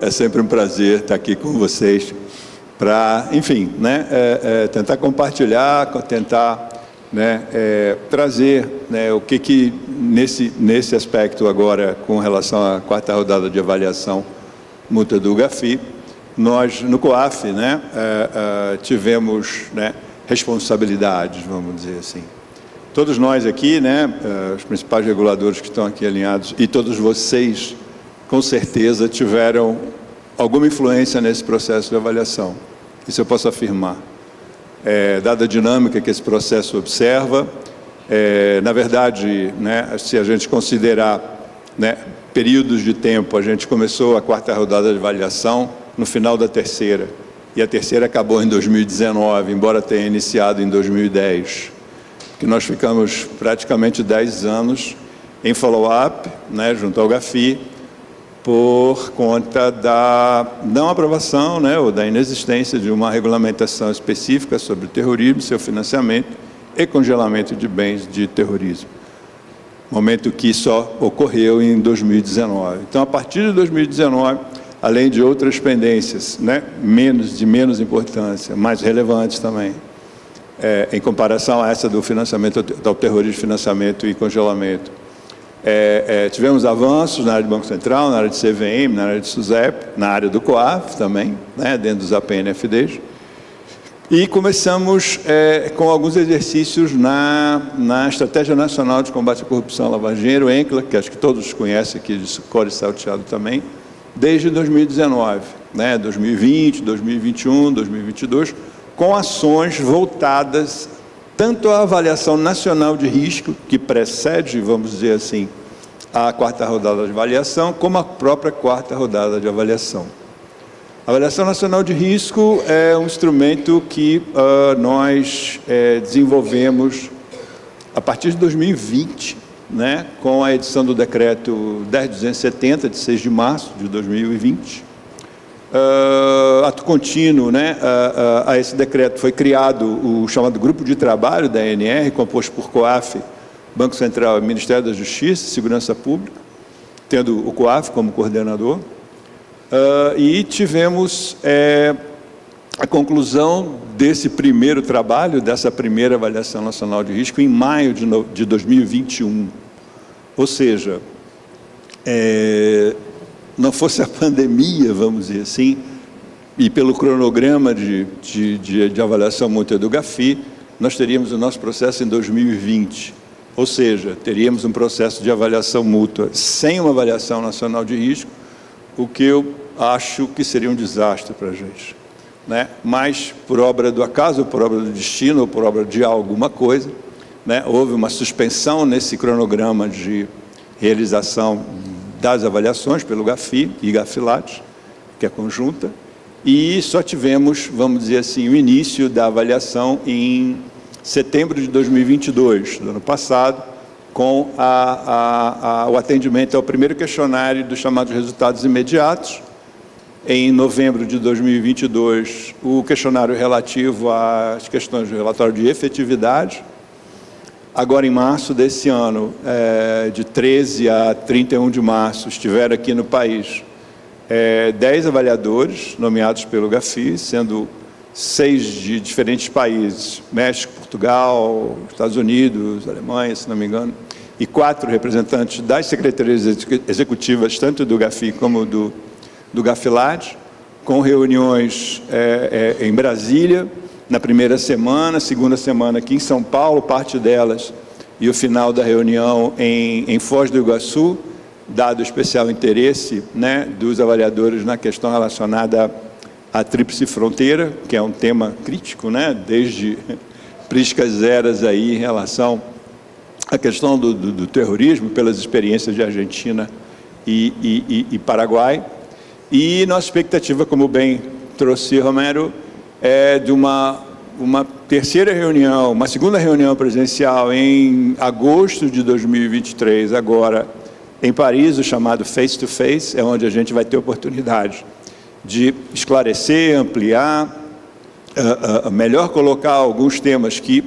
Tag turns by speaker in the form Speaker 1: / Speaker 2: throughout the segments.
Speaker 1: É sempre um prazer estar aqui com vocês para, enfim, né, tentar compartilhar, tentar, né, trazer, né, o que nesse aspecto agora, com relação à quarta rodada de avaliação mútua do GAFI, nós no COAF, né, tivemos, né, responsabilidades, vamos dizer assim. Todos nós aqui, né, os principais reguladores que estão aqui alinhados, e todos vocês, com certeza, tiveram alguma influência nesse processo de avaliação. Isso eu posso afirmar. Dada a dinâmica que esse processo observa, na verdade, né, se a gente considerar, né, períodos de tempo, a gente começou a quarta rodada de avaliação no final da terceira, e a terceira acabou em 2019, embora tenha iniciado em 2010, que nós ficamos praticamente 10 anos em follow-up, né, junto ao GAFI, por conta da não aprovação, né, ou da inexistência de uma regulamentação específica sobre o terrorismo, seu financiamento e congelamento de bens de terrorismo. Momento que só ocorreu em 2019. Então, a partir de 2019, além de outras pendências, né, de menos importância, mais relevantes também, em comparação a essa do financiamento do terrorismo, financiamento e congelamento, tivemos avanços na área de Banco Central, na área de CVM, na área de SUSEP, na área do COAF também, né, dentro dos APNFDs, e começamos com alguns exercícios na Estratégia Nacional de Combate à Corrupção e Lavagem de Dinheiro, ENCLA, que acho que todos conhecem aqui, de Core Salteado também, desde 2019, né, 2020, 2021, 2022, com ações voltadas tanto à avaliação nacional de risco, que precede, vamos dizer assim, a quarta rodada de avaliação, como a própria quarta rodada de avaliação. A avaliação nacional de risco é um instrumento que nós desenvolvemos a partir de 2020, né, com a edição do decreto 10.270, de 6 de março de 2020. Ato contínuo, né, a esse decreto foi criado o chamado Grupo de Trabalho da ANR, composto por COAF, Banco Central e Ministério da Justiça e Segurança Pública, tendo o COAF como coordenador, e tivemos a conclusão desse primeiro trabalho, dessa primeira avaliação nacional de risco, em maio de 2021. Ou seja, não fosse a pandemia, vamos dizer assim, e pelo cronograma de avaliação mútua do GAFI, nós teríamos o nosso processo em 2020. Ou seja, teríamos um processo de avaliação mútua sem uma avaliação nacional de risco, o que eu acho que seria um desastre para a gente, né? Mas, por obra do acaso, ou por obra do destino, ou por obra de alguma coisa, né, houve uma suspensão nesse cronograma de realização das avaliações pelo GAFI e GAFILAT, que é conjunta, e só tivemos, vamos dizer assim, o início da avaliação em setembro de 2022, do ano passado, com o atendimento ao primeiro questionário dos chamados resultados imediatos. Em novembro de 2022, o questionário relativo às questões do relatório de efetividade. Agora, em março desse ano, de 13 a 31 de março, estiveram aqui no país 10 avaliadores nomeados pelo GAFI, sendo 6 de diferentes países, México, Portugal, Estados Unidos, Alemanha, se não me engano, e 4 representantes das secretarias executivas, tanto do GAFI como do GAFILAT, com reuniões em Brasília, na primeira semana, segunda semana aqui em São Paulo, parte delas, e o final da reunião em Foz do Iguaçu, dado especial interesse, né, dos avaliadores na questão relacionada à tríplice fronteira, que é um tema crítico, né, desde priscas eras aí em relação à questão do terrorismo, pelas experiências de Argentina e Paraguai. E nossa expectativa, como bem trouxe Romero, é de uma terceira reunião, uma segunda reunião presencial em agosto de 2023, agora em Paris, o chamado Face to Face, é onde a gente vai ter oportunidade de esclarecer, ampliar, melhor colocar alguns temas que,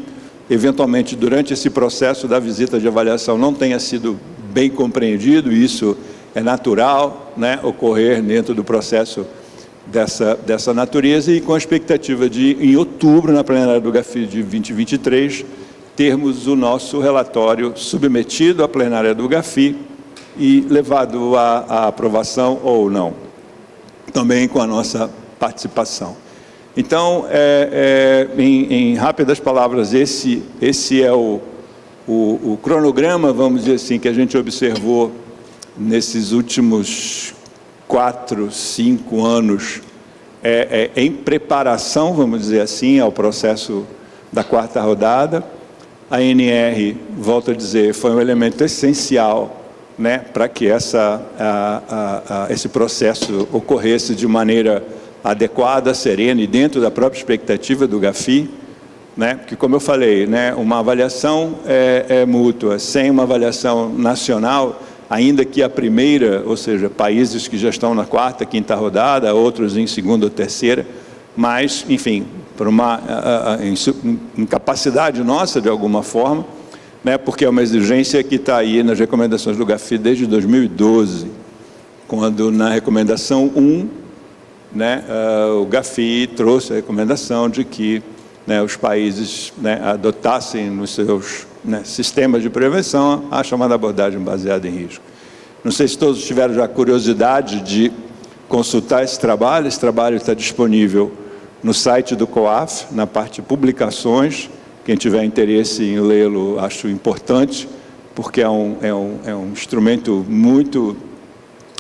Speaker 1: eventualmente, durante esse processo da visita de avaliação não tenha sido bem compreendido, e isso é natural, né, ocorrer dentro do processo dessa natureza, e com a expectativa de, em outubro, na plenária do GAFI de 2023, termos o nosso relatório submetido à plenária do GAFI e levado à aprovação ou não, também com a nossa participação. Então, em rápidas palavras, esse é o cronograma, vamos dizer assim, que a gente observou nesses últimos 4, 5 anos, em preparação, vamos dizer assim, ao processo da 4ª rodada. A ANR, volto a dizer, foi um elemento essencial, né, para que esse processo ocorresse de maneira adequada, serena e dentro da própria expectativa do GAFI, né, porque, como eu falei, né, uma avaliação mútua, sem uma avaliação nacional, ainda que a primeira, ou seja, países que já estão na 4ª, 5ª rodada, outros em 2ª ou 3ª, mas, enfim, por uma incapacidade nossa, de alguma forma, né, porque é uma exigência que está aí nas recomendações do GAFI desde 2012, quando na recomendação 1, né, o GAFI trouxe a recomendação de que, né, os países, né, adotassem nos seus, né, sistemas de prevenção a chamada abordagem baseada em risco. Não sei se todos tiveram já curiosidade de consultar esse trabalho está disponível no site do COAF, na parte de publicações. Quem tiver interesse em lê-lo, acho importante, porque é um instrumento muito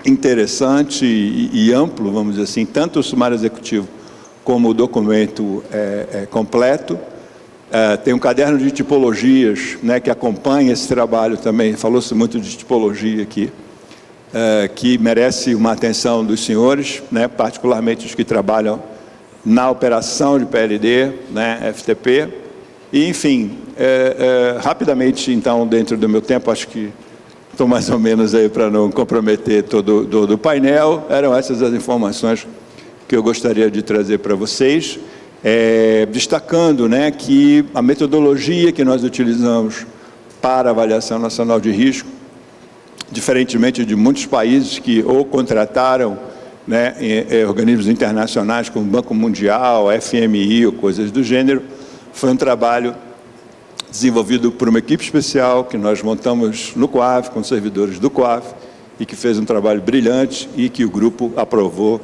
Speaker 1: interessante e amplo, vamos dizer assim, tanto o sumário executivo como o documento completo. Tem um caderno de tipologias, né, que acompanha esse trabalho também, falou-se muito de tipologia aqui, que merece uma atenção dos senhores, né, particularmente os que trabalham na operação de PLD, né, FTP, e, enfim, rapidamente, então, dentro do meu tempo, acho que estou mais ou menos aí para não comprometer todo o painel, eram essas as informações que eu gostaria de trazer para vocês, destacando, né, que a metodologia que nós utilizamos para a avaliação nacional de risco, diferentemente de muitos países que ou contrataram, né, organismos internacionais como o Banco Mundial, FMI ou coisas do gênero, foi um trabalho desenvolvido por uma equipe especial que nós montamos no COAF, com servidores do COAF, e que fez um trabalho brilhante e que o grupo aprovou